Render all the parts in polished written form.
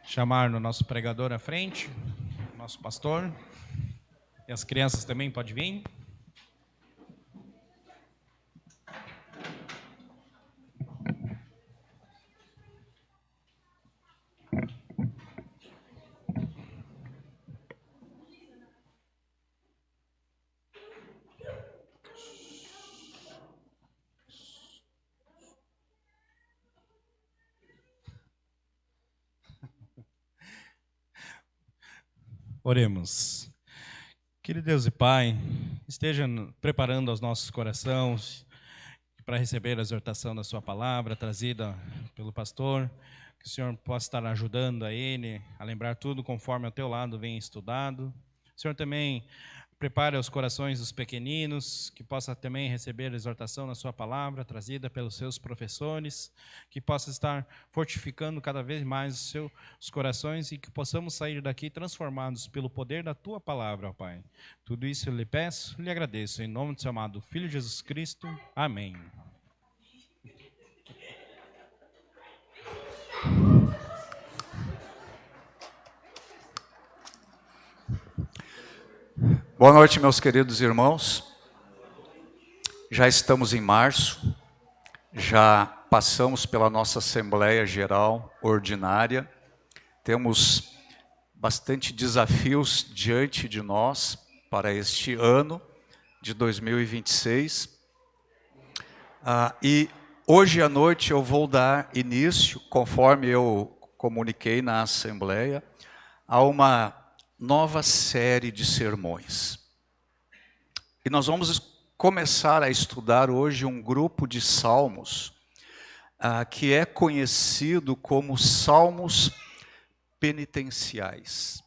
chamar o nosso pregador à frente, nosso pastor, e as crianças também podem vir. Oremos. Querido Deus e Pai, esteja preparando os nossos corações para receber a exortação da sua palavra, trazida pelo pastor, que o Senhor possa estar ajudando a ele a lembrar tudo conforme ao teu lado vem estudado. O Senhor também prepare os corações dos pequeninos, que possa também receber a exortação na sua palavra, trazida pelos seus professores, que possa estar fortificando cada vez mais os seus corações e que possamos sair daqui transformados pelo poder da tua palavra, ó Pai. Tudo isso eu lhe peço, lhe agradeço, em nome do seu amado Filho Jesus Cristo. Amém. Boa noite, meus queridos irmãos. Já estamos em março, já passamos pela nossa Assembleia Geral Ordinária, temos bastante desafios diante de nós para este ano de 2026. E hoje à noite eu vou dar início, conforme eu comuniquei na Assembleia, a uma nova série de sermões. E nós vamos começar a estudar hoje um grupo de salmos que é conhecido como salmos penitenciais.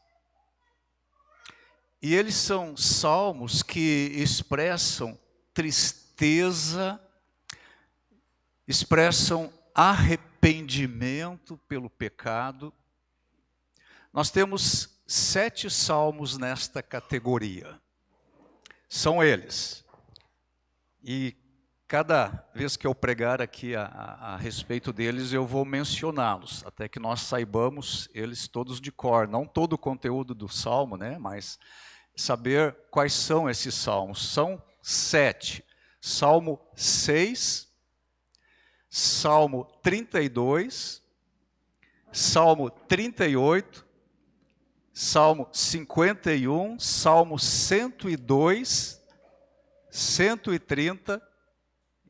E eles são salmos que expressam tristeza, expressam arrependimento pelo pecado. Nós temos 7 salmos nesta categoria. São eles. E cada vez que eu pregar aqui a respeito deles, eu vou mencioná-los, até que nós saibamos eles todos de cor. Não todo o conteúdo do salmo, né? Mas saber quais são esses salmos. São 7. Salmo 6, Salmo 32, Salmo 38, Salmo 51, Salmo 102, 130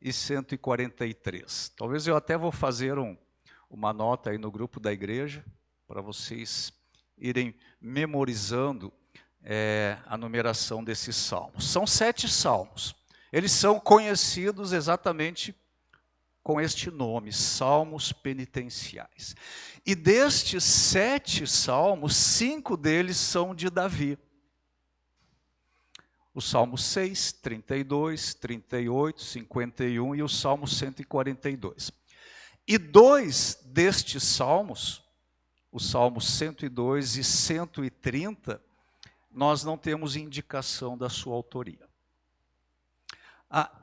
e 143. Talvez eu até vou fazer uma nota aí no grupo da igreja, para vocês irem memorizando a numeração desses salmos. São 7 salmos. Eles são conhecidos exatamente com este nome, salmos penitenciais. E destes 7 salmos, 5 deles são de Davi. O Salmo 6, 32, 38, 51 e o Salmo 142. E 2 destes salmos, o Salmo 102 e 130, nós não temos indicação da sua autoria.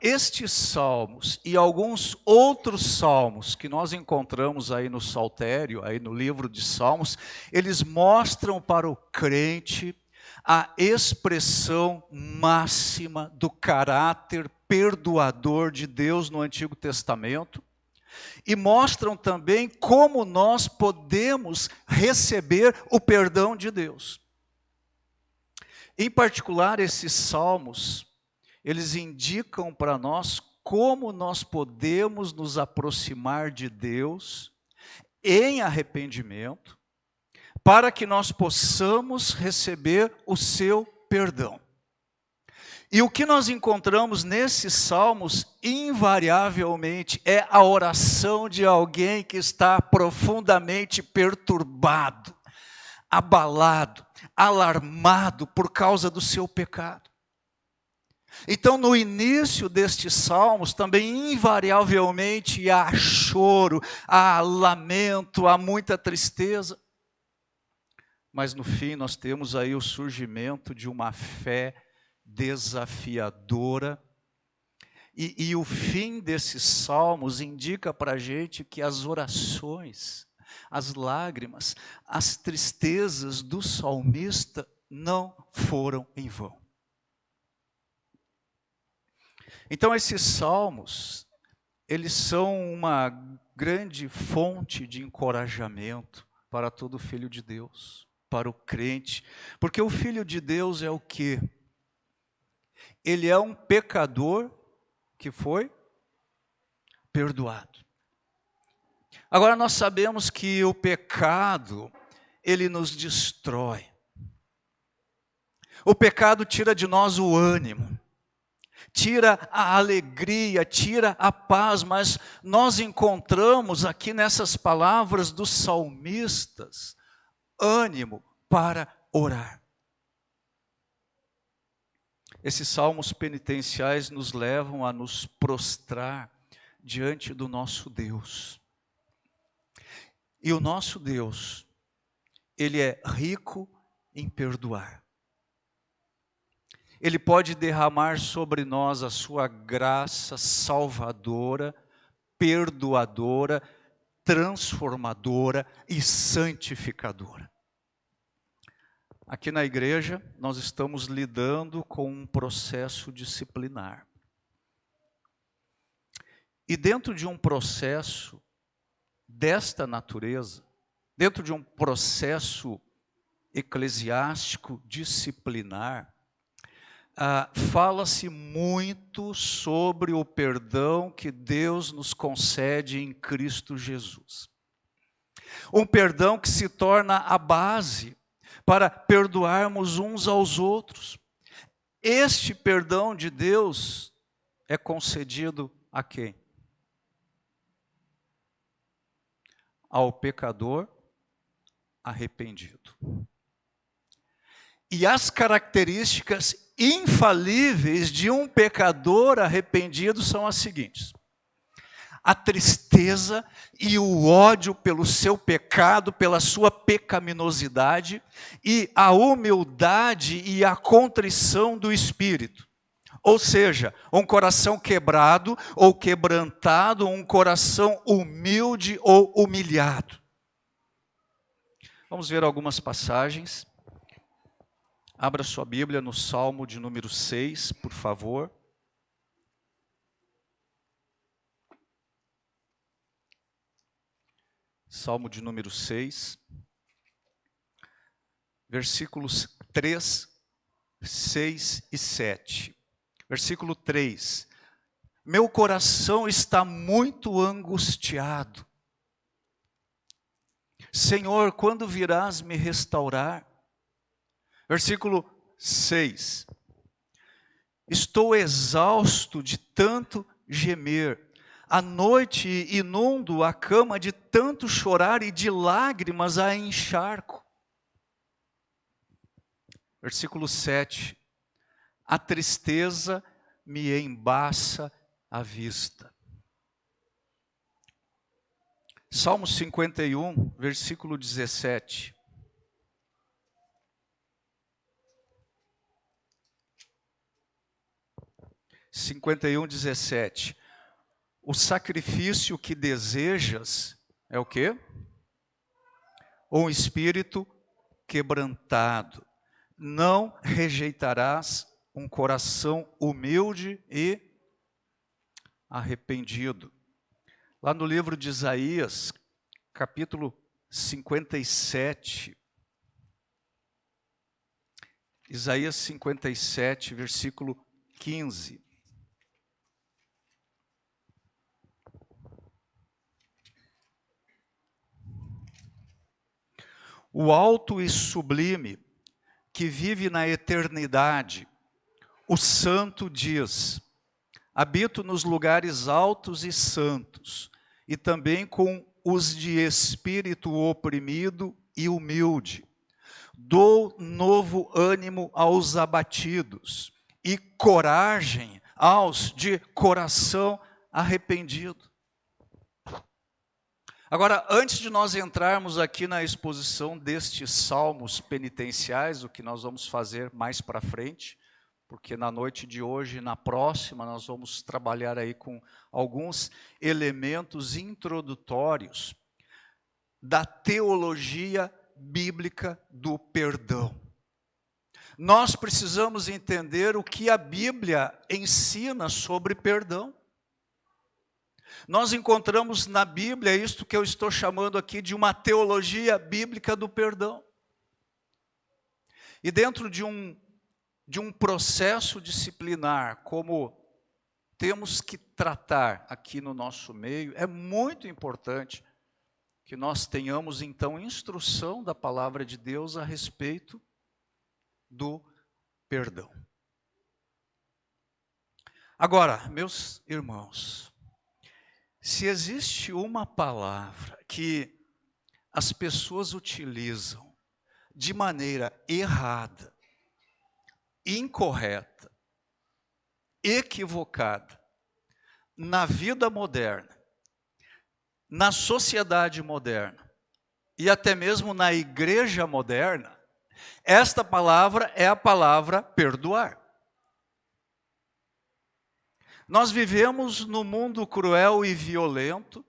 Estes salmos e alguns outros salmos que nós encontramos aí no Saltério, aí no livro de Salmos, eles mostram para o crente a expressão máxima do caráter perdoador de Deus no Antigo Testamento e mostram também como nós podemos receber o perdão de Deus. Em particular, esses salmos, eles indicam para nós como nós podemos nos aproximar de Deus em arrependimento, para que nós possamos receber o seu perdão. E o que nós encontramos nesses salmos, invariavelmente, é a oração de alguém que está profundamente perturbado, abalado, alarmado por causa do seu pecado. Então, no início destes salmos, também invariavelmente há choro, há lamento, há muita tristeza. Mas no fim nós temos aí o surgimento de uma fé desafiadora. E o fim desses salmos indica para a gente que as orações, as lágrimas, as tristezas do salmista não foram em vão. Então esses salmos, eles são uma grande fonte de encorajamento para todo filho de Deus, para o crente, porque o filho de Deus é o quê? Ele é um pecador que foi perdoado. Agora nós sabemos que o pecado, ele nos destrói. O pecado tira de nós o ânimo, tira a alegria, tira a paz, mas nós encontramos aqui nessas palavras dos salmistas, ânimo para orar. Esses salmos penitenciais nos levam a nos prostrar diante do nosso Deus. E o nosso Deus, Ele é rico em perdoar. Ele pode derramar sobre nós a sua graça salvadora, perdoadora, transformadora e santificadora. Aqui na igreja, nós estamos lidando com um processo disciplinar. E dentro de um processo desta natureza, dentro de um processo eclesiástico disciplinar, fala-se muito sobre o perdão que Deus nos concede em Cristo Jesus. Um perdão que se torna a base para perdoarmos uns aos outros. Este perdão de Deus é concedido a quem? Ao pecador arrependido. E as características infalíveis de um pecador arrependido são as seguintes: a tristeza e o ódio pelo seu pecado, pela sua pecaminosidade, e a humildade e a contrição do espírito. Ou seja, um coração quebrado ou quebrantado, um coração humilde ou humilhado. Vamos ver algumas passagens. Abra sua Bíblia no Salmo de número 6, por favor. Salmo de número 6, versículos 3, 6 e 7. Versículo 3. Meu coração está muito angustiado. Senhor, quando virás me restaurar? Versículo 6. Estou exausto de tanto gemer. À noite inundo a cama de tanto chorar e de lágrimas a encharco. Versículo 7. A tristeza me embaça a vista. Salmo 51, versículo 17. (51, 17). O sacrifício que desejas é o quê? Um espírito quebrantado. Não rejeitarás um coração humilde e arrependido. Lá no livro de Isaías, capítulo 57. Isaías 57, versículo 15. O alto e sublime, que vive na eternidade, o santo diz: habito nos lugares altos e santos, e também com os de espírito oprimido e humilde. Dou novo ânimo aos abatidos, e coragem aos de coração arrependido. Agora, antes de nós entrarmos aqui na exposição destes salmos penitenciais, o que nós vamos fazer mais para frente, porque na noite de hoje e na próxima nós vamos trabalhar aí com alguns elementos introdutórios. da teologia bíblica do perdão. Nós precisamos entender o que a Bíblia ensina sobre perdão. Nós encontramos na Bíblia isto que eu estou chamando aqui de uma teologia bíblica do perdão. E dentro de um processo disciplinar, como temos que tratar aqui no nosso meio, é muito importante que nós tenhamos, então, instrução da palavra de Deus a respeito do perdão. Agora, meus irmãos, se existe uma palavra que as pessoas utilizam de maneira errada, incorreta, equivocada, na vida moderna, na sociedade moderna e até mesmo na igreja moderna, esta palavra é a palavra perdoar. Nós vivemos num mundo cruel e violento,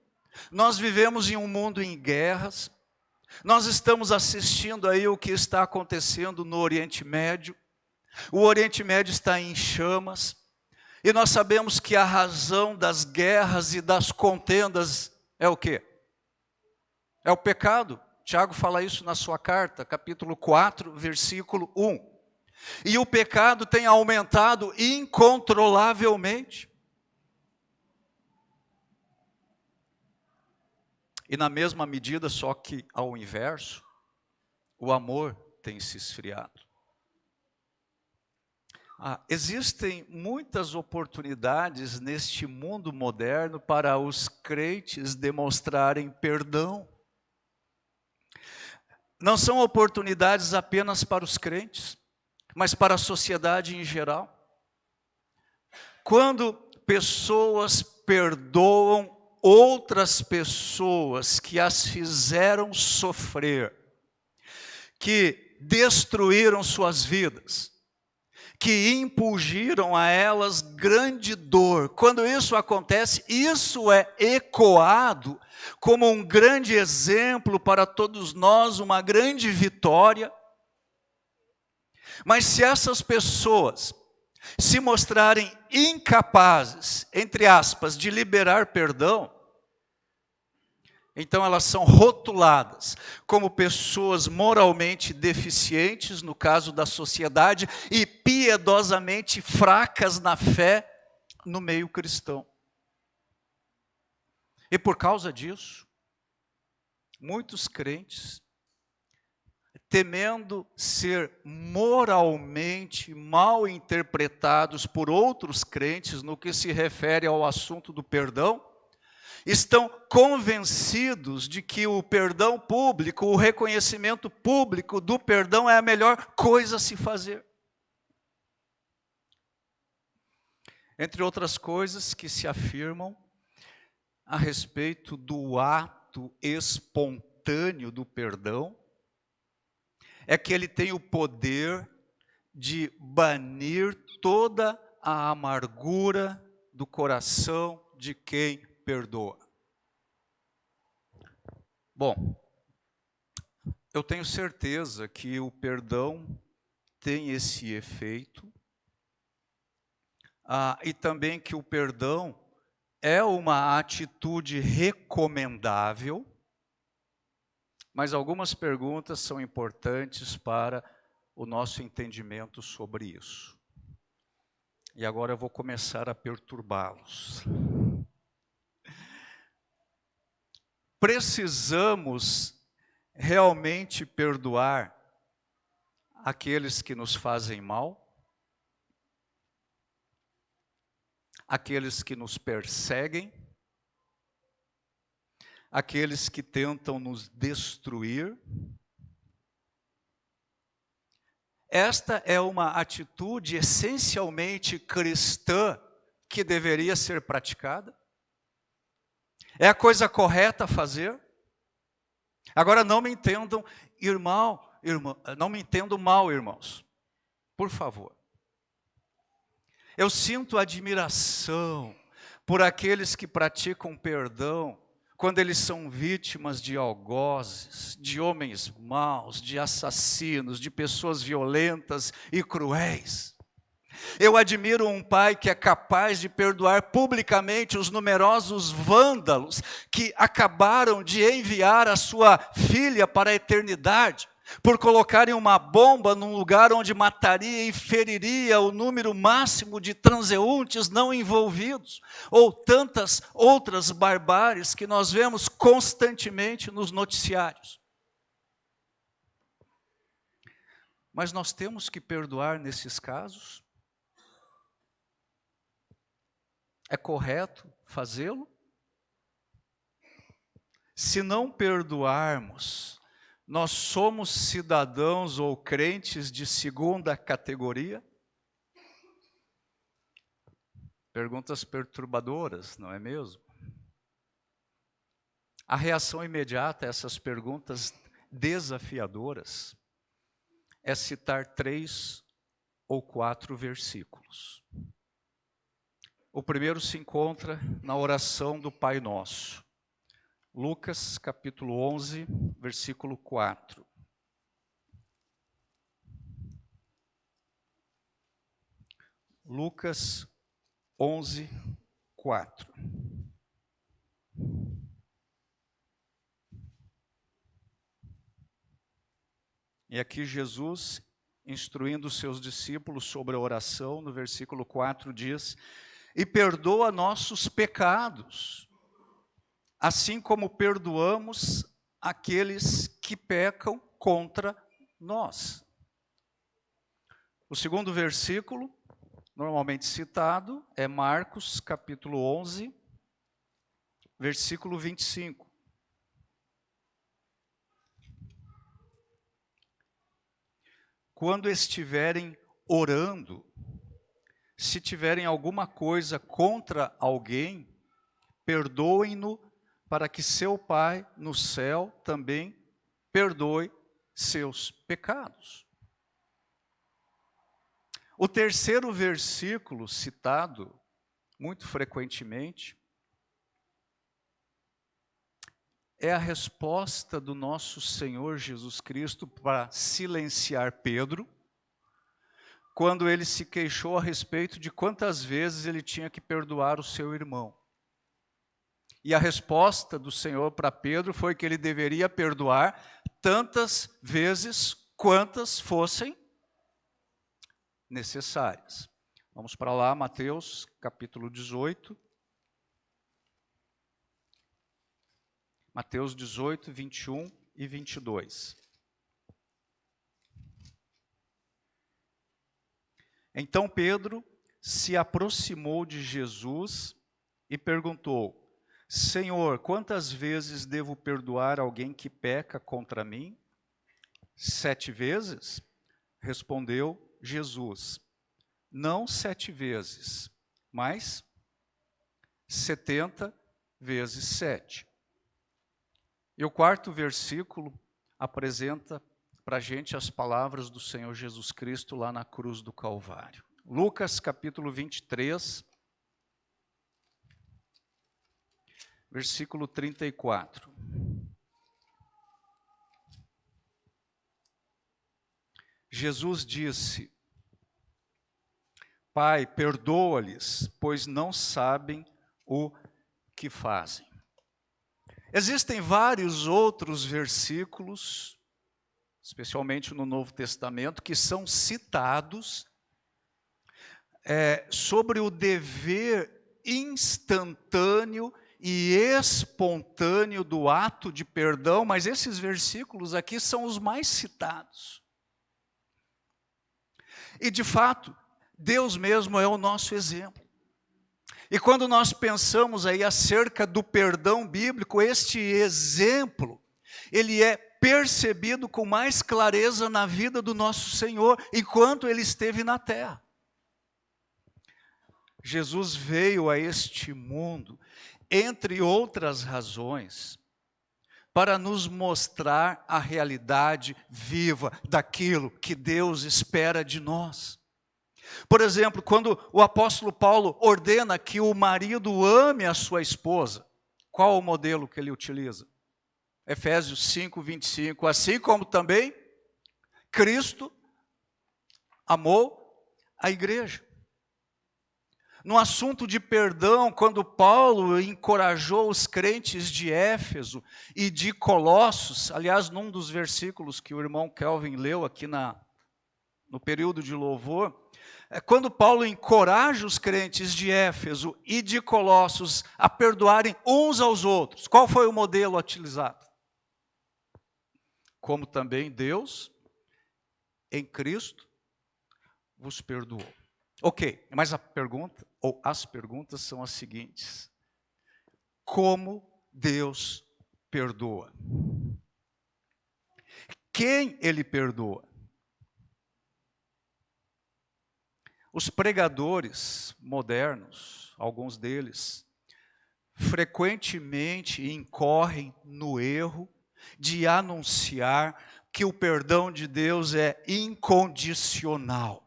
nós vivemos em um mundo em guerras, nós estamos assistindo aí o que está acontecendo no Oriente Médio. O Oriente Médio está em chamas, e nós sabemos que a razão das guerras e das contendas é o quê? É o pecado. Tiago fala isso na sua carta, capítulo 4, versículo 1. E o pecado tem aumentado incontrolavelmente. E na mesma medida, só que ao inverso, o amor tem se esfriado. Existem muitas oportunidades neste mundo moderno para os crentes demonstrarem perdão. Não são oportunidades apenas para os crentes, mas para a sociedade em geral. Quando pessoas perdoam outras pessoas que as fizeram sofrer, que destruíram suas vidas, que impulgiram a elas grande dor. Quando isso acontece, isso é ecoado como um grande exemplo para todos nós, uma grande vitória. Mas se essas pessoas se mostrarem incapazes, entre aspas, de liberar perdão, então elas são rotuladas como pessoas moralmente deficientes, no caso da sociedade, e piedosamente fracas na fé no meio cristão. E por causa disso, muitos crentes, temendo ser moralmente mal interpretados por outros crentes no que se refere ao assunto do perdão, estão convencidos de que o perdão público, o reconhecimento público do perdão é a melhor coisa a se fazer. Entre outras coisas que se afirmam a respeito do ato espontâneo do perdão, é que ele tem o poder de banir toda a amargura do coração de quem perdoa. Bom, eu tenho certeza que o perdão tem esse efeito, e também que o perdão é uma atitude recomendável, mas algumas perguntas são importantes para o nosso entendimento sobre isso. E agora eu vou começar a perturbá-los. Precisamos realmente perdoar aqueles que nos fazem mal? Aqueles que nos perseguem? Aqueles que tentam nos destruir? Esta é uma atitude essencialmente cristã que deveria ser praticada? É a coisa correta a fazer? Agora não me entendam, não me entendam mal, irmãos. Por favor. Eu sinto admiração por aqueles que praticam perdão quando eles são vítimas de algozes, de homens maus, de assassinos, de pessoas violentas e cruéis. Eu admiro um pai que é capaz de perdoar publicamente os numerosos vândalos que acabaram de enviar a sua filha para a eternidade, por colocarem uma bomba num lugar onde mataria e feriria o número máximo de transeuntes não envolvidos, ou tantas outras barbáries que nós vemos constantemente nos noticiários. Mas nós temos que perdoar nesses casos? É correto fazê-lo? Se não perdoarmos, nós somos cidadãos ou crentes de segunda categoria? Perguntas perturbadoras, não é mesmo? A reação imediata a essas perguntas desafiadoras é citar 3 ou 4 versículos. O primeiro se encontra na oração do Pai Nosso. Lucas, capítulo 11, versículo 4. Lucas 11, 4. E aqui Jesus, instruindo os seus discípulos sobre a oração, no versículo 4 diz: e perdoa nossos pecados, assim como perdoamos aqueles que pecam contra nós. O segundo versículo, normalmente citado, é Marcos, capítulo 11, versículo 25. Quando estiverem orando, se tiverem alguma coisa contra alguém, perdoem-no, para que seu Pai no céu também perdoe seus pecados. O terceiro versículo citado, muito frequentemente, é a resposta do nosso Senhor Jesus Cristo para silenciar Pedro, quando ele se queixou a respeito de quantas vezes ele tinha que perdoar o seu irmão. E a resposta do Senhor para Pedro foi que ele deveria perdoar tantas vezes quantas fossem necessárias. Vamos para lá, Mateus, capítulo 18. Mateus 18, 21 e 22. Então Pedro se aproximou de Jesus e perguntou: Senhor, quantas vezes devo perdoar alguém que peca contra mim? 7 vezes? Respondeu Jesus: não 7 vezes, mas 70 vezes 7. E o quarto versículo apresenta para a gente as palavras do Senhor Jesus Cristo lá na cruz do Calvário. Lucas capítulo 23, versículo 34. Jesus disse: Pai, perdoa-lhes, pois não sabem o que fazem. Existem vários outros versículos, especialmente no Novo Testamento, que são citados sobre o dever instantâneo e espontâneo do ato de perdão, mas esses versículos aqui são os mais citados. E de fato, Deus mesmo é o nosso exemplo. E quando nós pensamos aí acerca do perdão bíblico, este exemplo, ele é percebido com mais clareza na vida do nosso Senhor, enquanto ele esteve na terra. Jesus veio a este mundo, entre outras razões, para nos mostrar a realidade viva daquilo que Deus espera de nós. Por exemplo, quando o apóstolo Paulo ordena que o marido ame a sua esposa, Qual o modelo que ele utiliza? Efésios 5, 25. Assim como também Cristo amou a igreja. No assunto de perdão, quando Paulo encorajou os crentes de Éfeso e de Colossos, aliás, num dos versículos que o irmão Kelvin leu aqui no período de louvor, quando Paulo encoraja os crentes de Éfeso e de Colossos a perdoarem uns aos outros, qual foi o modelo utilizado? Como também Deus, em Cristo, vos perdoou. Ok, mas a pergunta, ou as perguntas são as seguintes. Como Deus perdoa? Quem Ele perdoa? Os pregadores modernos, alguns deles, frequentemente incorrem no erro de anunciar que o perdão de Deus é incondicional.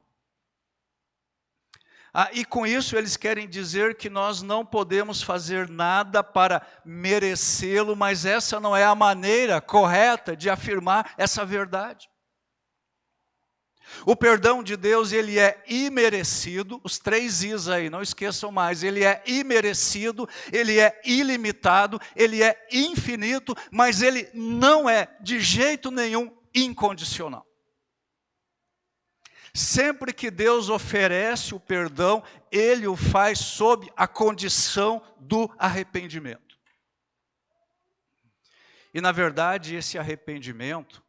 E com isso eles querem dizer que nós não podemos fazer nada para merecê-lo, mas essa não é a maneira correta de afirmar essa verdade. O perdão de Deus, ele é imerecido, os 3 Is aí, não esqueçam mais, ele é imerecido, ele é ilimitado, ele é infinito, mas ele não é de jeito nenhum incondicional. Sempre que Deus oferece o perdão, Ele o faz sob a condição do arrependimento. E na verdade, esse arrependimento,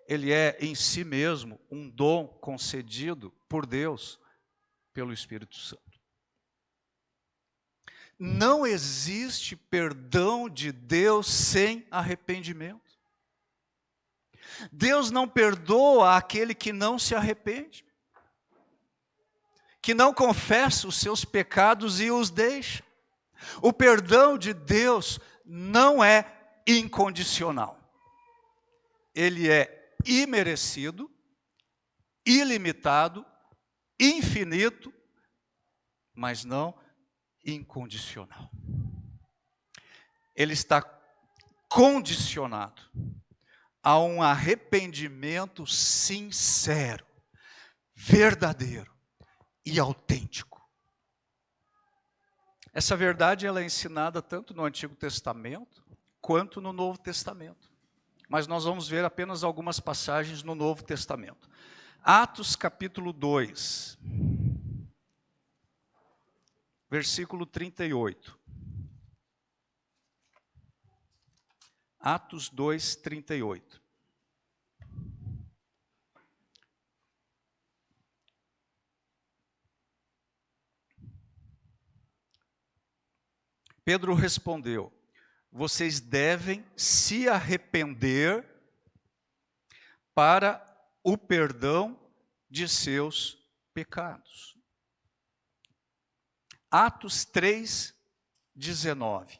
ele é em si mesmo um dom concedido por Deus, pelo Espírito Santo. Não existe perdão de Deus sem arrependimento. Deus não perdoa aquele que não se arrepende, que não confessa os seus pecados e os deixa. O perdão de Deus não é incondicional. Ele é imerecido, ilimitado, infinito, mas não incondicional. Ele está condicionado a um arrependimento sincero, verdadeiro e autêntico. Essa verdade ela é ensinada tanto no Antigo Testamento quanto no Novo Testamento. Mas nós vamos ver apenas algumas passagens no Novo Testamento. Atos capítulo 2, versículo 38. Atos 2, 38. Pedro respondeu: vocês devem se arrepender para o perdão de seus pecados. Atos 3, 19.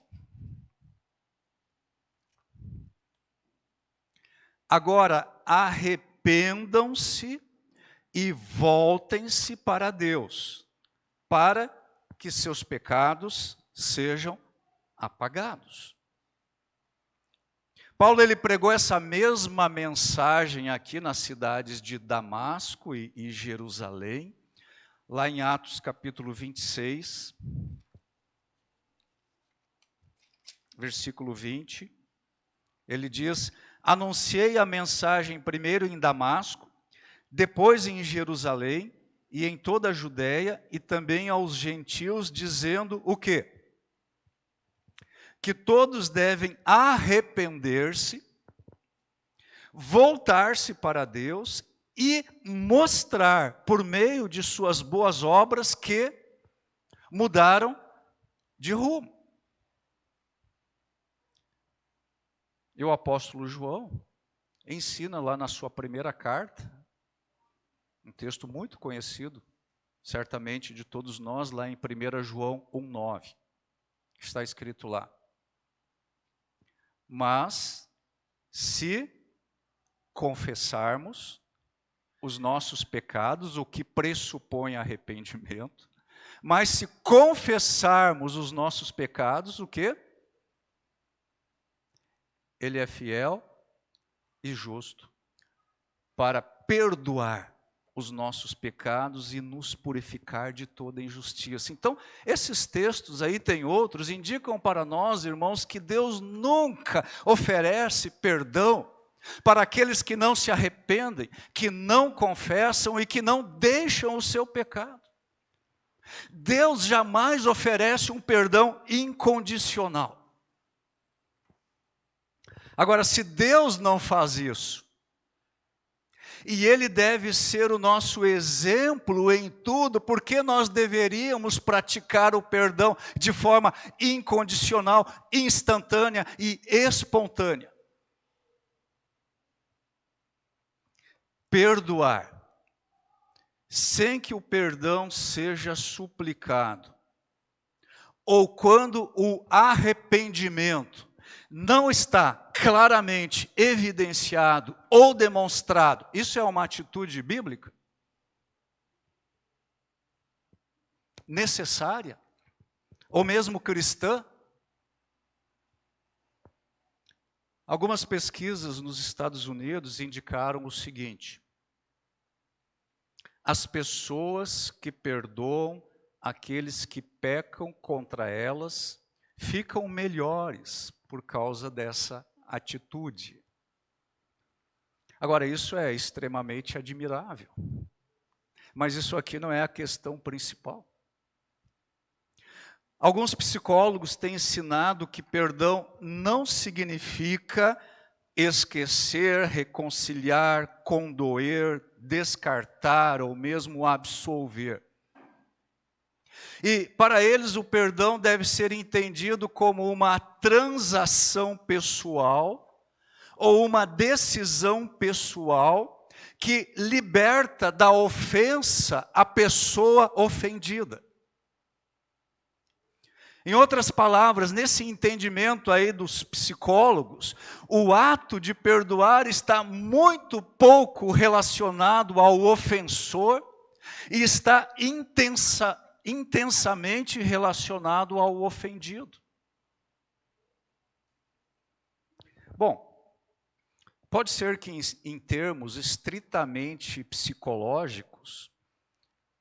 Agora, arrependam-se e voltem-se para Deus, para que seus pecados sejam apagados. Paulo ele pregou essa mesma mensagem aqui nas cidades de Damasco e Jerusalém, lá em Atos capítulo 26, versículo 20. Ele diz: anunciei a mensagem primeiro em Damasco, depois em Jerusalém e em toda a Judéia e também aos gentios, dizendo o quê? Que todos devem arrepender-se, voltar-se para Deus e mostrar por meio de suas boas obras que mudaram de rumo. E o apóstolo João ensina lá na sua primeira carta, um texto muito conhecido, certamente de todos nós, lá em 1 João 1,9, está escrito lá: mas se confessarmos os nossos pecados, o que pressupõe arrependimento, mas se confessarmos os nossos pecados, o quê? Ele é fiel e justo para perdoar os nossos pecados e nos purificar de toda injustiça. Então, esses textos aí, tem outros, indicam para nós, irmãos, que Deus nunca oferece perdão para aqueles que não se arrependem, que não confessam e que não deixam o seu pecado. Deus jamais oferece um perdão incondicional. Agora, se Deus não faz isso, e Ele deve ser o nosso exemplo em tudo, porque nós deveríamos praticar o perdão de forma incondicional, instantânea e espontânea. Perdoar, sem que o perdão seja suplicado, ou quando o arrependimento não está claramente evidenciado ou demonstrado, isso é uma atitude bíblica? Necessária? Ou mesmo cristã? Algumas pesquisas nos Estados Unidos indicaram o seguinte: as pessoas que perdoam aqueles que pecam contra elas ficam melhores por causa dessa atitude. Agora, isso é extremamente admirável, mas isso aqui não é a questão principal. Alguns psicólogos têm ensinado que perdão não significa esquecer, reconciliar, condoer, descartar ou mesmo absolver. E para eles o perdão deve ser entendido como uma transação pessoal ou uma decisão pessoal que liberta da ofensa a pessoa ofendida. Em outras palavras, nesse entendimento aí dos psicólogos, o ato de perdoar está muito pouco relacionado ao ofensor e está intensamente relacionado ao ofendido. Bom, pode ser que em termos estritamente psicológicos,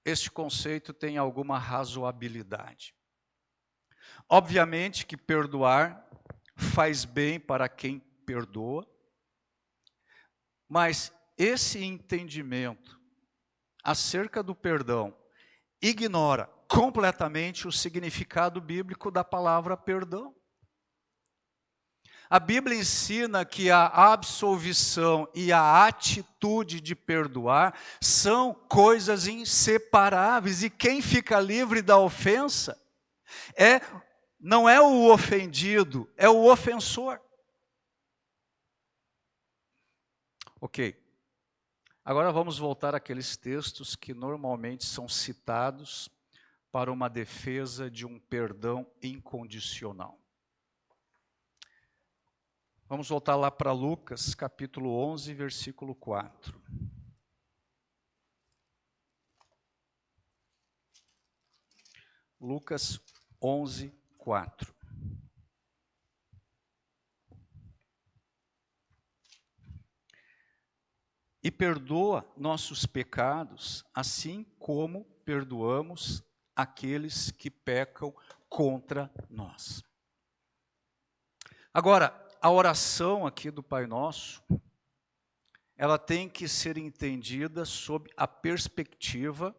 este conceito tenha alguma razoabilidade. Obviamente que perdoar faz bem para quem perdoa, mas esse entendimento acerca do perdão ignora completamente o significado bíblico da palavra perdão. A Bíblia ensina que a absolvição e a atitude de perdoar são coisas inseparáveis, e quem fica livre da ofensa não é o ofendido, é o ofensor. Ok. Agora vamos voltar àqueles textos que normalmente são citados para uma defesa de um perdão incondicional. Vamos voltar lá para Lucas, capítulo 11, versículo 4. Lucas 11, 4. E perdoa nossos pecados, assim como perdoamos aqueles que pecam contra nós. Agora, a oração aqui do Pai Nosso, ela tem que ser entendida sob a perspectiva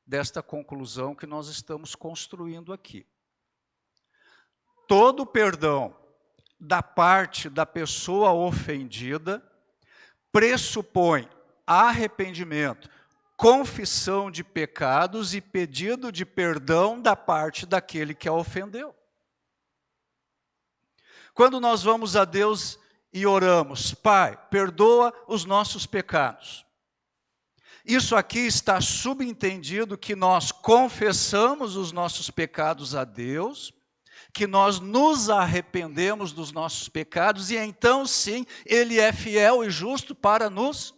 desta conclusão que nós estamos construindo aqui. Todo perdão da parte da pessoa ofendida pressupõe arrependimento, confissão de pecados e pedido de perdão da parte daquele que a ofendeu. Quando nós vamos a Deus e oramos, Pai, perdoa os nossos pecados. Isso aqui está subentendido que nós confessamos os nossos pecados a Deus, que nós nos arrependemos dos nossos pecados, e então sim, Ele é fiel e justo para nos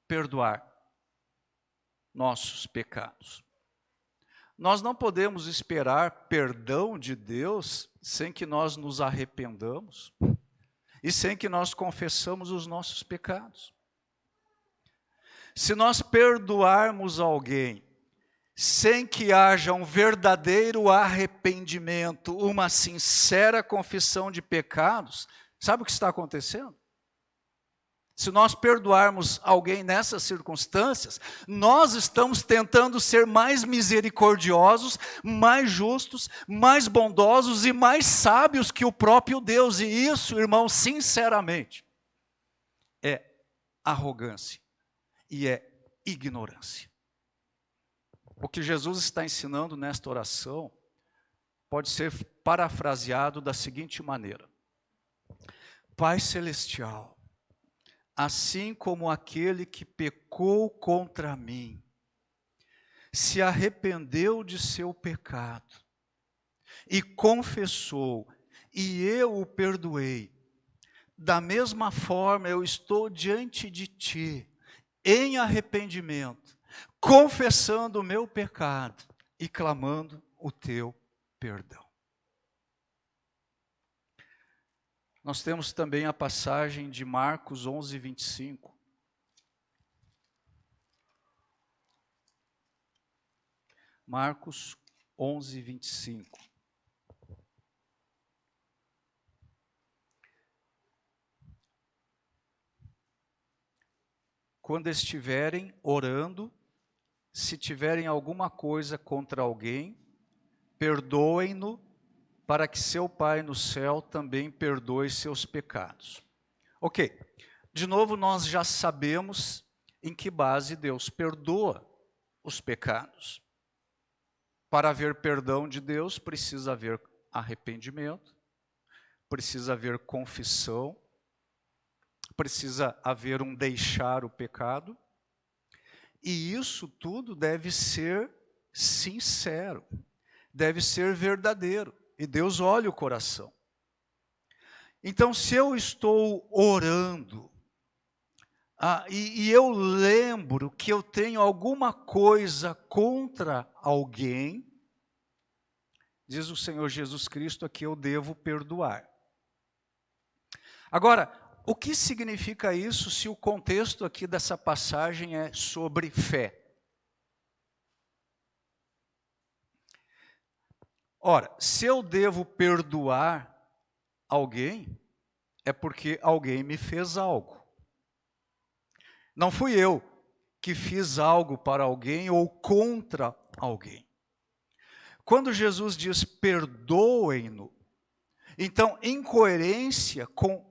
perdoar nossos pecados. Nós não podemos esperar perdão de Deus sem que nós nos arrependamos e sem que nós confessamos os nossos pecados. Se nós perdoarmos alguém sem que haja um verdadeiro arrependimento, uma sincera confissão de pecados, sabe o que está acontecendo? Se nós perdoarmos alguém nessas circunstâncias, nós estamos tentando ser mais misericordiosos, mais justos, mais bondosos e mais sábios que o próprio Deus. E isso, irmão, sinceramente, é arrogância e é ignorância. O que Jesus está ensinando nesta oração pode ser parafraseado da seguinte maneira: Pai Celestial, assim como aquele que pecou contra mim, se arrependeu de seu pecado e confessou, e eu o perdoei, da mesma forma eu estou diante de ti, em arrependimento, confessando o meu pecado e clamando o teu perdão. Nós temos também a passagem de Marcos 11, 25. Marcos 11, 25. Quando estiverem orando, se tiverem alguma coisa contra alguém, perdoem-no, para que seu Pai no céu também perdoe seus pecados. Ok, de novo nós já sabemos em que base Deus perdoa os pecados. Para haver perdão de Deus, precisa haver arrependimento, precisa haver confissão, precisa haver um deixar o pecado, e isso tudo deve ser sincero, deve ser verdadeiro. E Deus olha o coração. Então, se eu estou orando, e eu lembro que eu tenho alguma coisa contra alguém, diz o Senhor Jesus Cristo que eu devo perdoar. Agora, o que significa isso se o contexto aqui dessa passagem é sobre fé? Ora, se eu devo perdoar alguém, é porque alguém me fez algo. Não fui eu que fiz algo para alguém ou contra alguém. Quando Jesus diz perdoem-no, então, em coerência com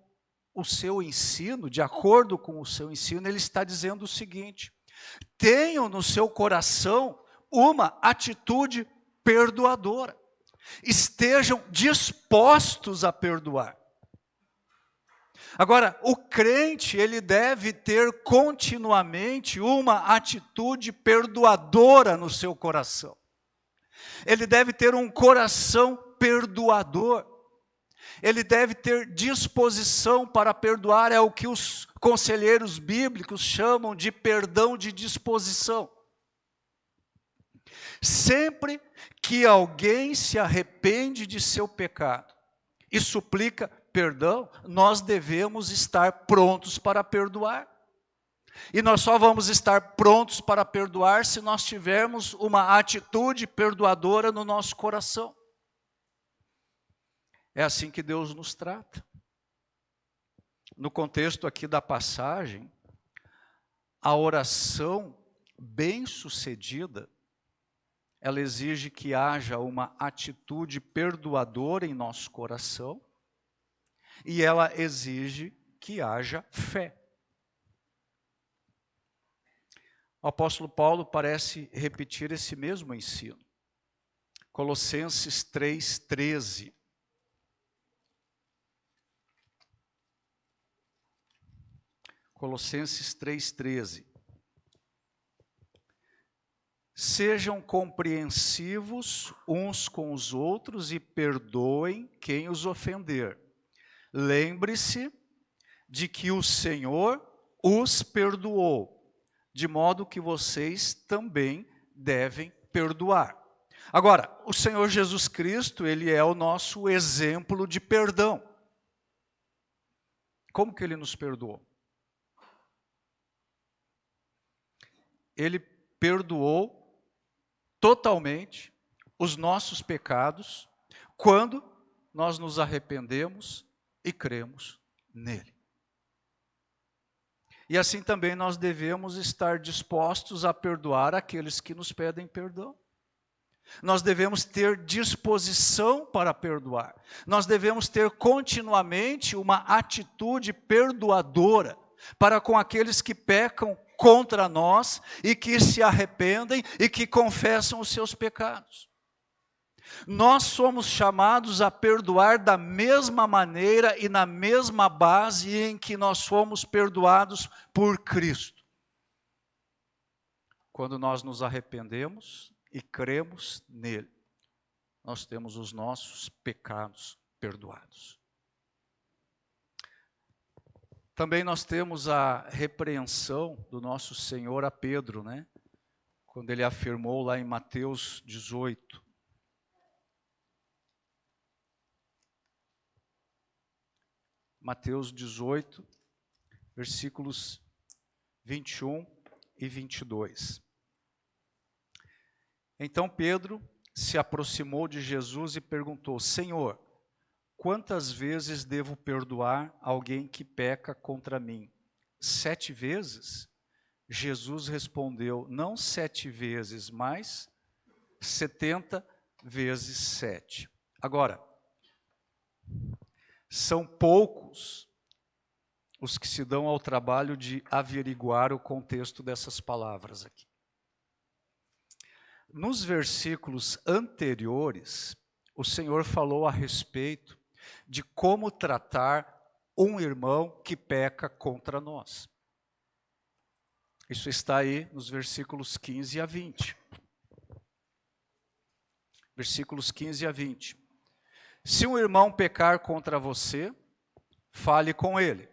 o seu ensino, de acordo com o seu ensino, ele está dizendo o seguinte: tenham no seu coração uma atitude perdoadora. Estejam dispostos a perdoar. Agora, o crente, ele deve ter continuamente uma atitude perdoadora no seu coração. Ele deve ter um coração perdoador. Ele deve ter disposição para perdoar, é o que os conselheiros bíblicos chamam de perdão de disposição. Sempre que alguém se arrepende de seu pecado e suplica perdão, nós devemos estar prontos para perdoar. E nós só vamos estar prontos para perdoar se nós tivermos uma atitude perdoadora no nosso coração. É assim que Deus nos trata. No contexto aqui da passagem, a oração bem-sucedida, ela exige que haja uma atitude perdoadora em nosso coração e ela exige que haja fé. O apóstolo Paulo parece repetir esse mesmo ensino. Colossenses 3:13. Colossenses 3:13. Sejam compreensivos uns com os outros e perdoem quem os ofender. Lembre-se de que o Senhor os perdoou, de modo que vocês também devem perdoar. Agora, o Senhor Jesus Cristo, Ele é o nosso exemplo de perdão. Como que Ele nos perdoou? Ele perdoou totalmente os nossos pecados quando nós nos arrependemos e cremos nele. E assim também nós devemos estar dispostos a perdoar aqueles que nos pedem perdão. Nós devemos ter disposição para perdoar. Nós devemos ter continuamente uma atitude perdoadora para com aqueles que pecam contra nós e que se arrependem e que confessam os seus pecados. Nós somos chamados a perdoar da mesma maneira e na mesma base em que nós fomos perdoados por Cristo. Quando nós nos arrependemos e cremos nele, nós temos os nossos pecados perdoados. Também nós temos a repreensão do nosso Senhor a Pedro, né? Quando ele afirmou lá em Mateus 18. Mateus 18, versículos 21 e 22. Então Pedro se aproximou de Jesus e perguntou: Senhor, quantas vezes devo perdoar alguém que peca contra mim? 7 vezes? Jesus respondeu: não 7 vezes, mas 70 vezes 7. Agora, são poucos os que se dão ao trabalho de averiguar o contexto dessas palavras aqui. Nos versículos anteriores, o Senhor falou a respeito de como tratar um irmão que peca contra nós. Isso está aí nos versículos 15 a 20. Versículos 15 a 20. Se um irmão pecar contra você, fale com ele,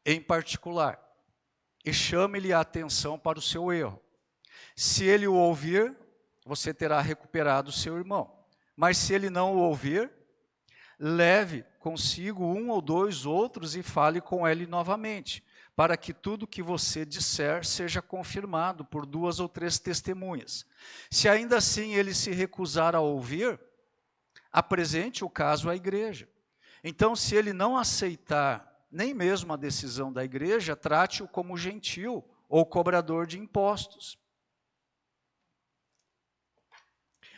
em particular, e chame-lhe a atenção para o seu erro. Se ele o ouvir, você terá recuperado o seu irmão. Mas se ele não o ouvir, leve consigo 1 ou 2 outros e fale com ele novamente, para que tudo que você disser seja confirmado por 2 ou 3 testemunhas. Se ainda assim ele se recusar a ouvir, apresente o caso à igreja. Então, se ele não aceitar nem mesmo a decisão da igreja, trate-o como gentil ou cobrador de impostos.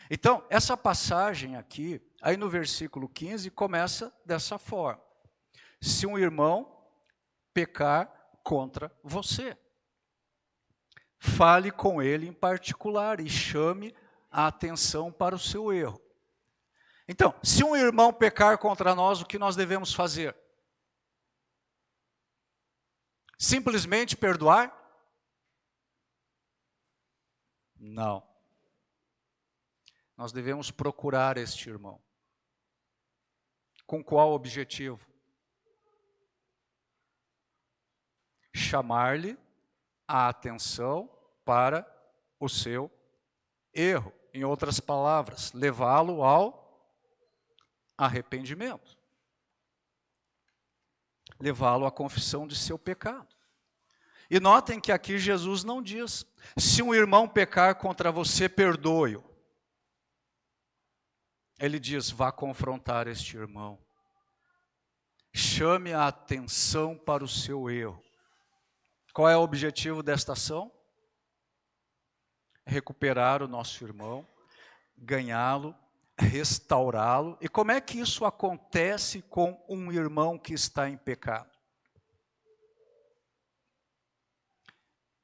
Então, essa passagem aqui, aí no versículo 15, começa dessa forma. Se um irmão pecar contra você, fale com ele em particular e chame a atenção para o seu erro. Então, se um irmão pecar contra nós, o que nós devemos fazer? Simplesmente perdoar? Não. Nós devemos procurar este irmão. Com qual objetivo? Chamar-lhe a atenção para o seu erro. Em outras palavras, levá-lo ao arrependimento. Levá-lo à confissão de seu pecado. E notem que aqui Jesus não diz: se um irmão pecar contra você, perdoe-o. Ele diz: vá confrontar este irmão. Chame a atenção para o seu erro. Qual é o objetivo desta ação? Recuperar o nosso irmão, ganhá-lo, restaurá-lo. E como é que isso acontece com um irmão que está em pecado?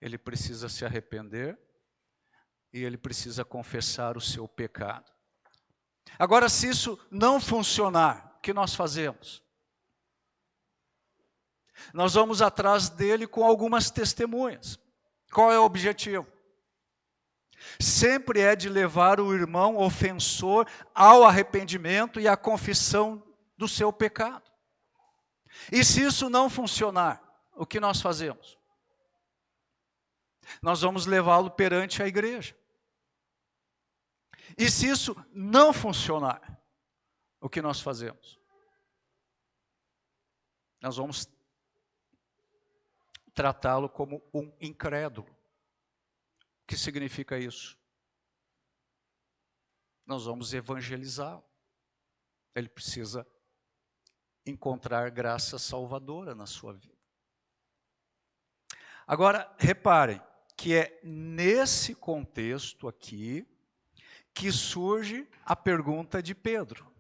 Ele precisa se arrepender e ele precisa confessar o seu pecado. Agora, se isso não funcionar, o que nós fazemos? Nós vamos atrás dele com algumas testemunhas. Qual é o objetivo? Sempre é de levar o irmão ofensor ao arrependimento e à confissão do seu pecado. E se isso não funcionar, o que nós fazemos? Nós vamos levá-lo perante a igreja. E se isso não funcionar, o que nós fazemos? Nós vamos tratá-lo como um incrédulo. O que significa isso? Nós vamos evangelizá-lo. Ele precisa encontrar graça salvadora na sua vida. Agora, reparem que é nesse contexto aqui que surge a pergunta de Pedro.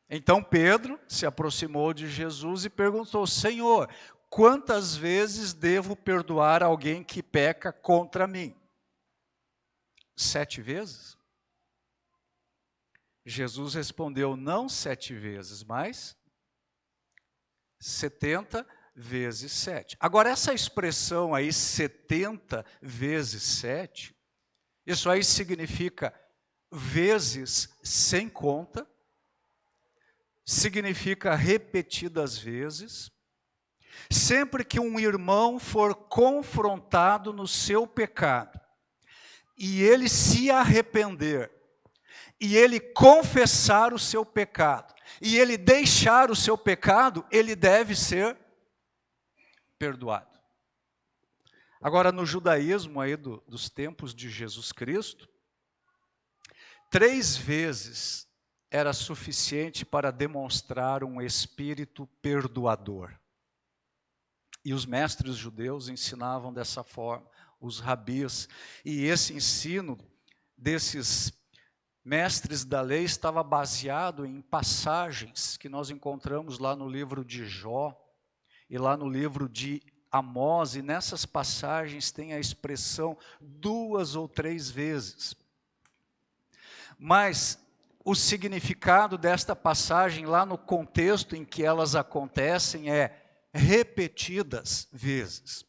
Então Pedro se aproximou de Jesus e perguntou: Senhor, quantas vezes devo perdoar alguém que peca contra mim? 7 vezes? Jesus respondeu: não 7 vezes, mas 70 vezes 7. Agora, essa expressão aí, 70 vezes 7, isso aí significa vezes sem conta, significa repetidas vezes. Sempre que um irmão for confrontado no seu pecado, e ele se arrepender, e ele confessar o seu pecado, e ele deixar o seu pecado, ele deve ser perdoado. Agora, no judaísmo aí dos tempos de Jesus Cristo, 3 vezes era suficiente para demonstrar um espírito perdoador. E os mestres judeus ensinavam dessa forma, os rabis, e esse ensino desses mestres da lei estava baseado em passagens que nós encontramos lá no livro de Jó e lá no livro de Amós, e nessas passagens tem a expressão 2 ou 3 vezes. Mas o significado desta passagem lá no contexto em que elas acontecem é repetidas vezes.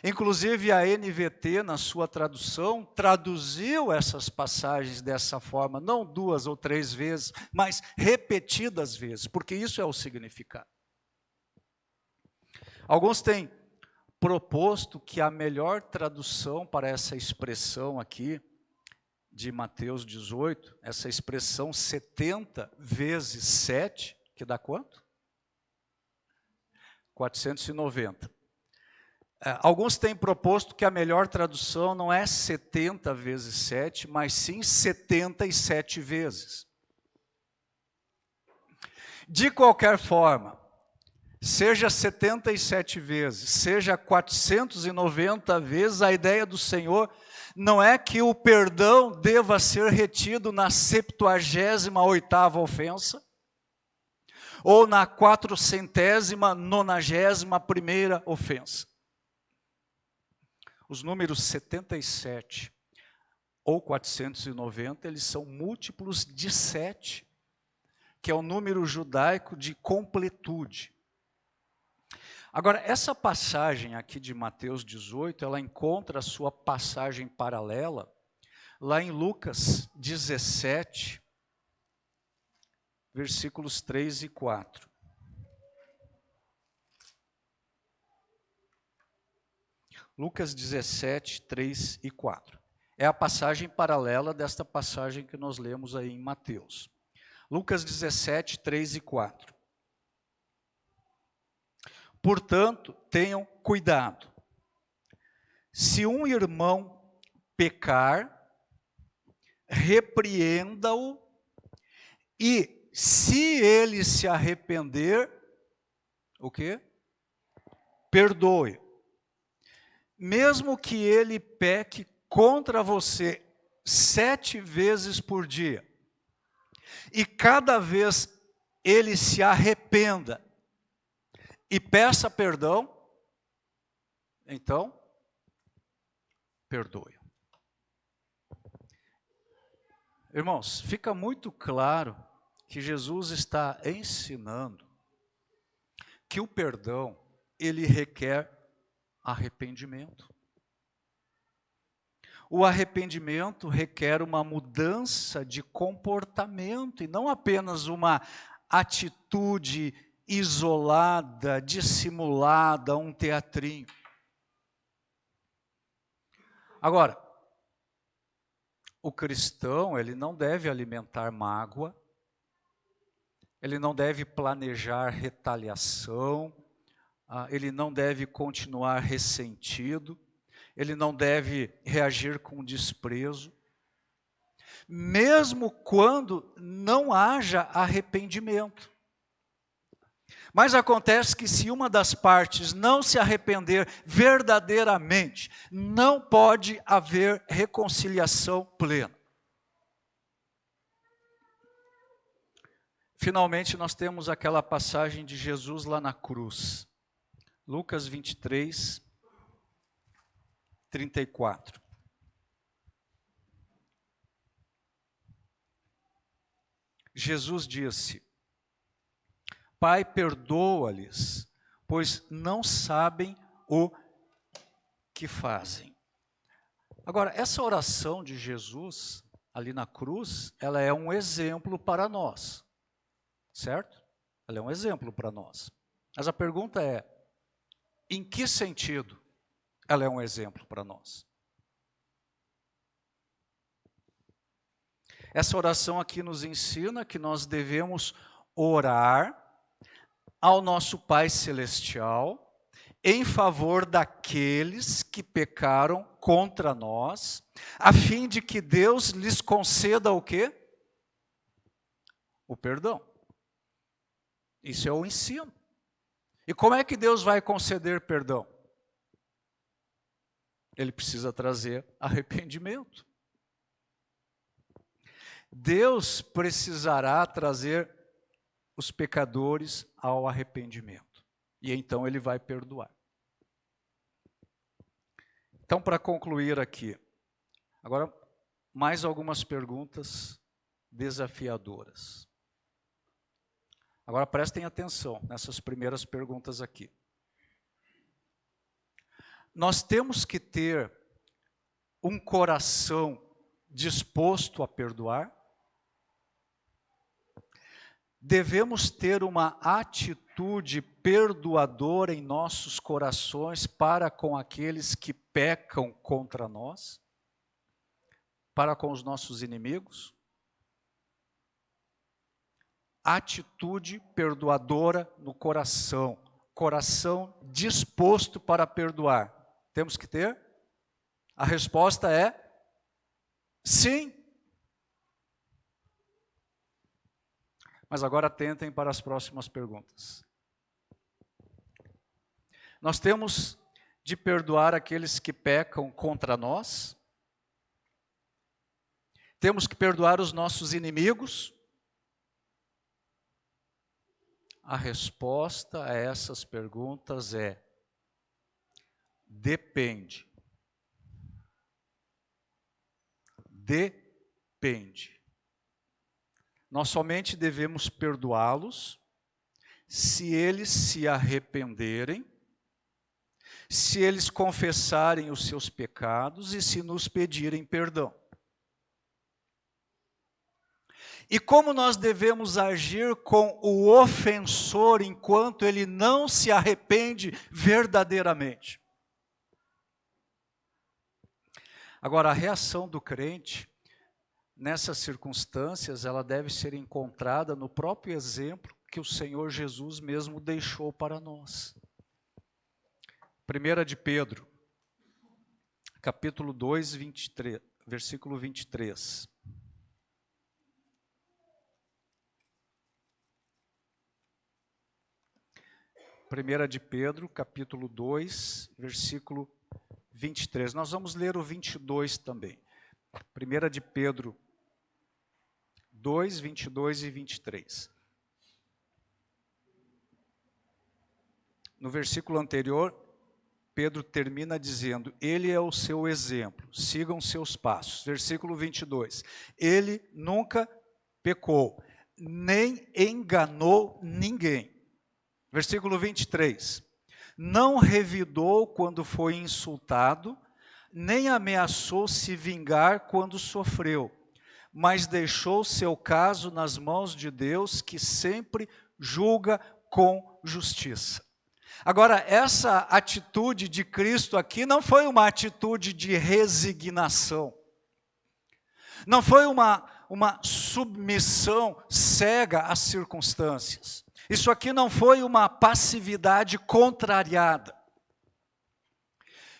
Inclusive a NVT, na sua tradução, traduziu essas passagens dessa forma, não 2 ou 3 vezes, mas repetidas vezes, porque isso é o significado. Alguns têm proposto que a melhor tradução para essa expressão aqui, de Mateus 18, essa expressão 70 vezes 7, que dá quanto? 490. Alguns têm proposto que a melhor tradução não é 70 vezes 7, mas sim 77 vezes. De qualquer forma, seja 77 vezes, seja 490 vezes, a ideia do Senhor não é que o perdão deva ser retido na 78ª ofensa, ou na 491ª ofensa. Os números 77 ou 490, eles são múltiplos de 7, que é o número judaico de completude. Agora, essa passagem aqui de Mateus 18, ela encontra a sua passagem paralela lá em Lucas 17, versículos 3 e 4. Lucas 17, 3 e 4. É a passagem paralela desta passagem que nós lemos aí em Mateus. Lucas 17, 3 e 4. Portanto, tenham cuidado. Se um irmão pecar, repreenda-o, e se ele se arrepender, o quê? Perdoe. Mesmo que ele peque contra você 7 vezes por dia, e cada vez ele se arrependa e peça perdão, então, perdoe. Irmãos, fica muito claro que Jesus está ensinando que o perdão, ele requer arrependimento. O arrependimento requer uma mudança de comportamento e não apenas uma atitude isolada, dissimulada, um teatrinho. Agora, o cristão, ele não deve alimentar mágoa, ele não deve planejar retaliação, ele não deve continuar ressentido, ele não deve reagir com desprezo, mesmo quando não haja arrependimento. Mas acontece que se uma das partes não se arrepender verdadeiramente, não pode haver reconciliação plena. Finalmente, nós temos aquela passagem de Jesus lá na cruz. Lucas 23, 34. Jesus disse: Pai, perdoa-lhes, pois não sabem o que fazem. Agora, essa oração de Jesus, ali na cruz, ela é um exemplo para nós, certo? Ela é um exemplo para nós. Mas a pergunta é, em que sentido ela é um exemplo para nós? Essa oração aqui nos ensina que nós devemos orar ao nosso Pai Celestial em favor daqueles que pecaram contra nós, a fim de que Deus lhes conceda o quê? O perdão. Isso é o ensino. E como é que Deus vai conceder perdão? Ele precisa trazer arrependimento. Deus precisará trazer os pecadores ao arrependimento. E então ele vai perdoar. Então, para concluir aqui, agora mais algumas perguntas desafiadoras. Agora prestem atenção nessas primeiras perguntas aqui. Nós temos que ter um coração disposto a perdoar? Devemos ter uma atitude perdoadora em nossos corações para com aqueles que pecam contra nós? Para com os nossos inimigos? Atitude perdoadora no coração, coração disposto para perdoar. Temos que ter? A resposta é sim. Mas agora atentem para as próximas perguntas. Nós temos de perdoar aqueles que pecam contra nós? Temos que perdoar os nossos inimigos? A resposta a essas perguntas é: depende. Depende. Nós somente devemos perdoá-los se eles se arrependerem, se eles confessarem os seus pecados e se nos pedirem perdão. E como nós devemos agir com o ofensor enquanto ele não se arrepende verdadeiramente? Agora, a reação do crente nessas circunstâncias, ela deve ser encontrada no próprio exemplo que o Senhor Jesus mesmo deixou para nós. 1 de Pedro, capítulo 2, versículo 23. Primeira de Pedro, capítulo 2, versículo 23. Nós vamos ler o 22 também. 1 de Pedro 2, 22 e 23. No versículo anterior, Pedro termina dizendo: ele é o seu exemplo, sigam seus passos. Versículo 22. Ele nunca pecou, nem enganou ninguém. Versículo 23. Não revidou quando foi insultado, nem ameaçou se vingar quando sofreu, mas deixou seu caso nas mãos de Deus, que sempre julga com justiça. Agora, essa atitude de Cristo aqui não foi uma atitude de resignação. Não foi uma submissão cega às circunstâncias. Isso aqui não foi uma passividade contrariada.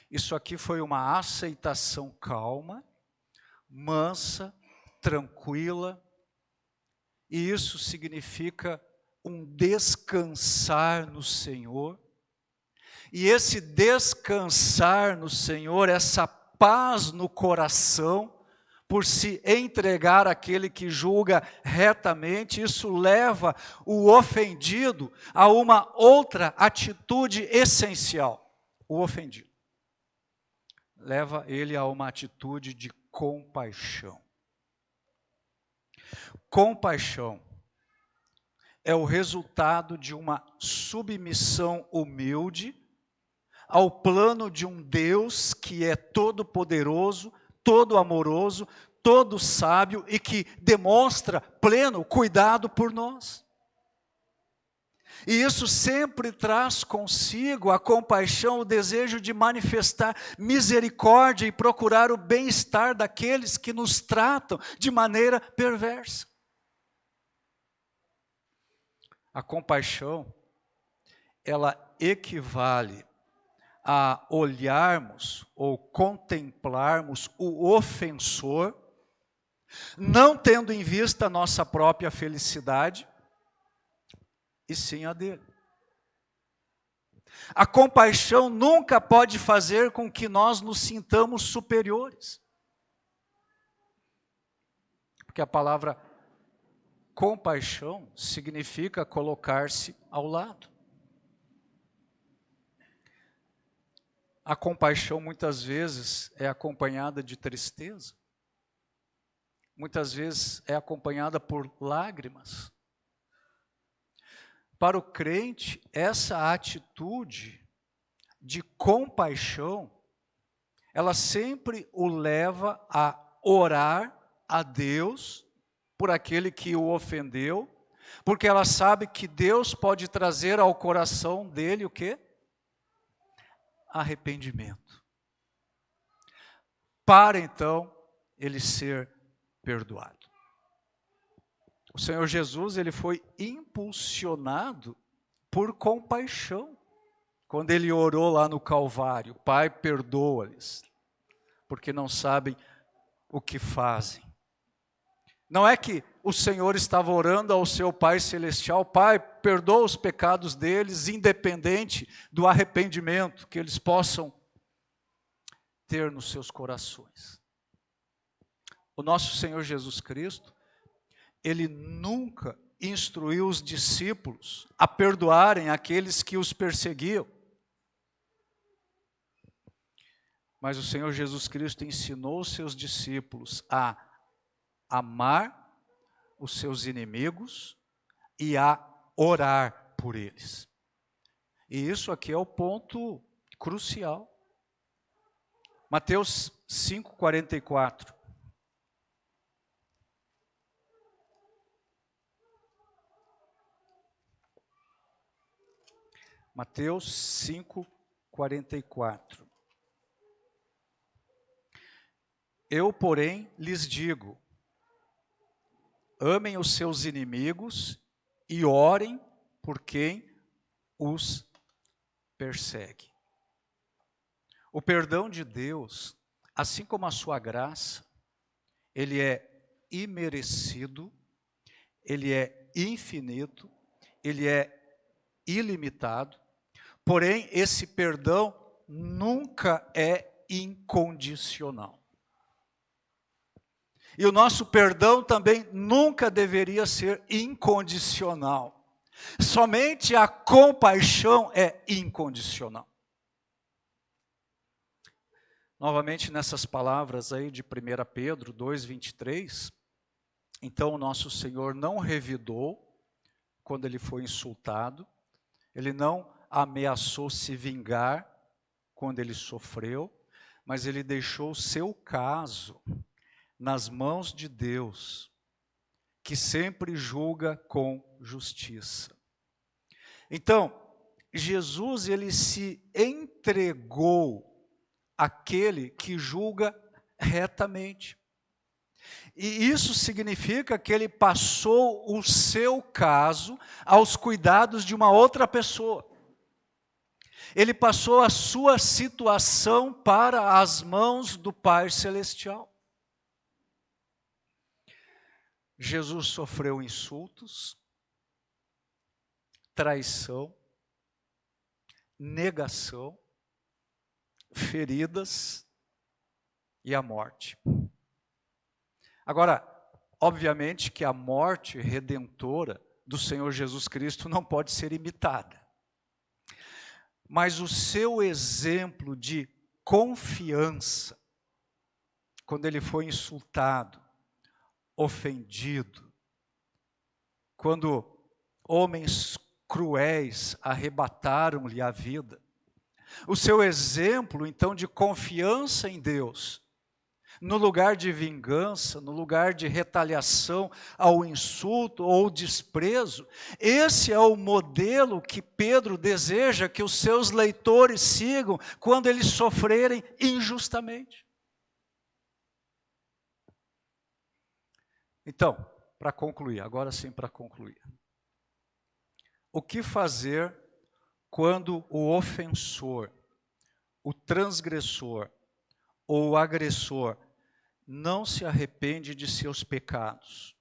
Isso aqui foi uma aceitação calma, mansa, tranquila, e isso significa um descansar no Senhor. E esse descansar no Senhor, essa paz no coração, por se entregar àquele que julga retamente, isso leva o ofendido a uma outra atitude essencial. O ofendido leva ele a uma atitude de compaixão. Compaixão é o resultado de uma submissão humilde ao plano de um Deus que é todo-poderoso, todo amoroso, todo sábio e que demonstra pleno cuidado por nós. E isso sempre traz consigo a compaixão, o desejo de manifestar misericórdia e procurar o bem-estar daqueles que nos tratam de maneira perversa. A compaixão, ela equivale a olharmos ou contemplarmos o ofensor, não tendo em vista a nossa própria felicidade, e sim a dele. A compaixão nunca pode fazer com que nós nos sintamos superiores. Porque a palavra compaixão significa colocar-se ao lado. A compaixão muitas vezes é acompanhada de tristeza. Muitas vezes é acompanhada por lágrimas. Para o crente, essa atitude de compaixão, ela sempre o leva a orar a Deus por aquele que o ofendeu, porque ela sabe que Deus pode trazer ao coração dele o quê? Arrependimento. Para então ele ser perdoado. O Senhor Jesus, ele foi impulsionado por compaixão. Quando ele orou lá no Calvário, Pai, perdoa-lhes, porque não sabem o que fazem. Não é que o Senhor estava orando ao seu Pai Celestial, Pai, perdoa os pecados deles, independente do arrependimento que eles possam ter nos seus corações. O nosso Senhor Jesus Cristo, ele nunca instruiu os discípulos a perdoarem aqueles que os perseguiam. Mas o Senhor Jesus Cristo ensinou os seus discípulos a amar os seus inimigos e a orar por eles. E isso aqui é o ponto crucial. Mateus 5:44. Mateus 5:44. Eu, porém, lhes digo, amem os seus inimigos e orem por quem os persegue. O perdão de Deus, assim como a sua graça, ele é imerecido, ele é infinito, ele é ilimitado, porém esse perdão nunca é incondicional. E o nosso perdão também nunca deveria ser incondicional. Somente a compaixão é incondicional. Novamente nessas palavras aí de 1 Pedro 2:23, então o nosso Senhor não revidou quando ele foi insultado, ele não ameaçou se vingar quando ele sofreu, mas ele deixou o seu caso nas mãos de Deus, que sempre julga com justiça. Então, Jesus, ele se entregou àquele que julga retamente. E isso significa que ele passou o seu caso aos cuidados de uma outra pessoa. Ele passou a sua situação para as mãos do Pai Celestial. Jesus sofreu insultos, traição, negação, feridas e a morte. Agora, obviamente que a morte redentora do Senhor Jesus Cristo não pode ser imitada. Mas o seu exemplo de confiança, quando ele foi insultado, ofendido, quando homens cruéis arrebataram-lhe a vida, o seu exemplo, então, de confiança em Deus, no lugar de vingança, no lugar de retaliação ao insulto ou desprezo, esse é o modelo que Pedro deseja que os seus leitores sigam quando eles sofrerem injustamente. Então, para concluir, agora sim para concluir. O que fazer quando o ofensor, o transgressor ou o agressor não se arrepende de seus pecados,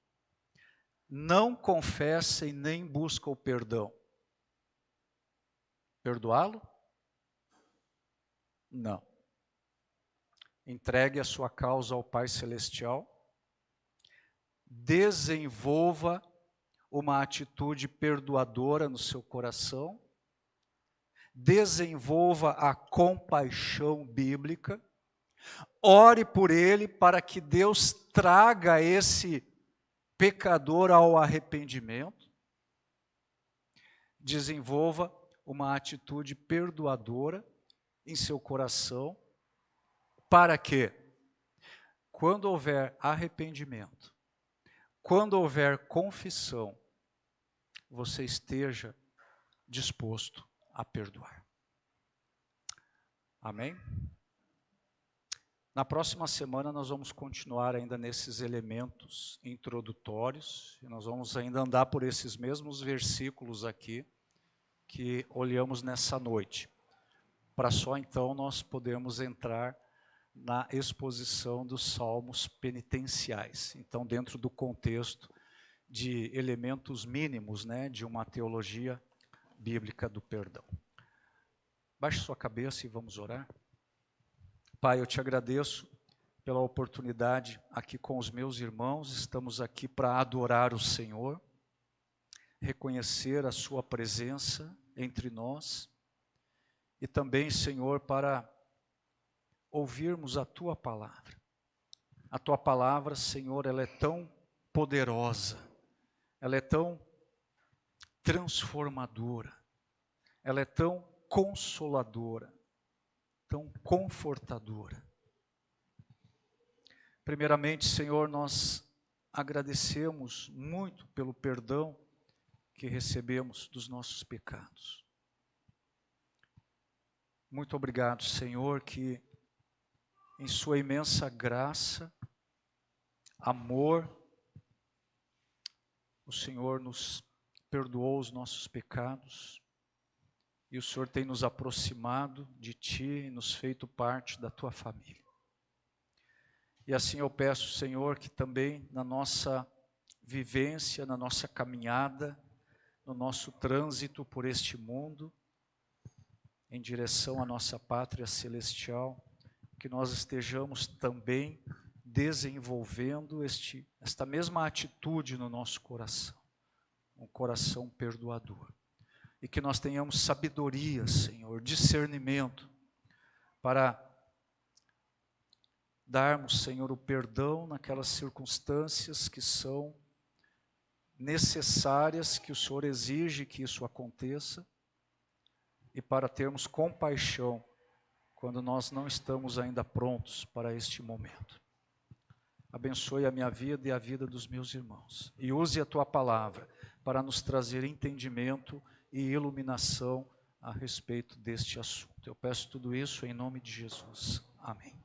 não confessa e nem busca o perdão? Perdoá-lo? Não. Entregue a sua causa ao Pai Celestial, desenvolva uma atitude perdoadora no seu coração, desenvolva a compaixão bíblica, ore por ele para que Deus traga esse pecador ao arrependimento, desenvolva uma atitude perdoadora em seu coração, para que, quando houver arrependimento, quando houver confissão, você esteja disposto a perdoar. Amém? Na próxima semana nós vamos continuar ainda nesses elementos introdutórios, e nós vamos ainda andar por esses mesmos versículos aqui que olhamos nessa noite, para só então nós podermos entrar na exposição dos salmos penitenciais. Então, dentro do contexto de elementos mínimos, né, de uma teologia bíblica do perdão. Baixe sua cabeça e vamos orar. Pai, eu te agradeço pela oportunidade aqui com os meus irmãos. Estamos aqui para adorar o Senhor, reconhecer a sua presença entre nós e também, Senhor, para ouvirmos a tua palavra. A tua palavra, Senhor, ela é tão poderosa, ela é tão transformadora, ela é tão consoladora, tão confortadora. Primeiramente, Senhor, nós agradecemos muito pelo perdão que recebemos dos nossos pecados. Muito obrigado, Senhor, que em sua imensa graça, amor, o Senhor nos perdoou os nossos pecados e o Senhor tem nos aproximado de Ti e nos feito parte da Tua família. E assim eu peço, Senhor, que também na nossa vivência, na nossa caminhada, no nosso trânsito por este mundo, em direção à nossa pátria celestial, que nós estejamos também desenvolvendo esta mesma atitude no nosso coração, um coração perdoador. E que nós tenhamos sabedoria, Senhor, discernimento, para darmos, Senhor, o perdão naquelas circunstâncias que são necessárias, que o Senhor exige que isso aconteça, e para termos compaixão quando nós não estamos ainda prontos para este momento. Abençoe a minha vida e a vida dos meus irmãos. E use a Tua palavra para nos trazer entendimento e iluminação a respeito deste assunto. Eu peço tudo isso em nome de Jesus. Amém.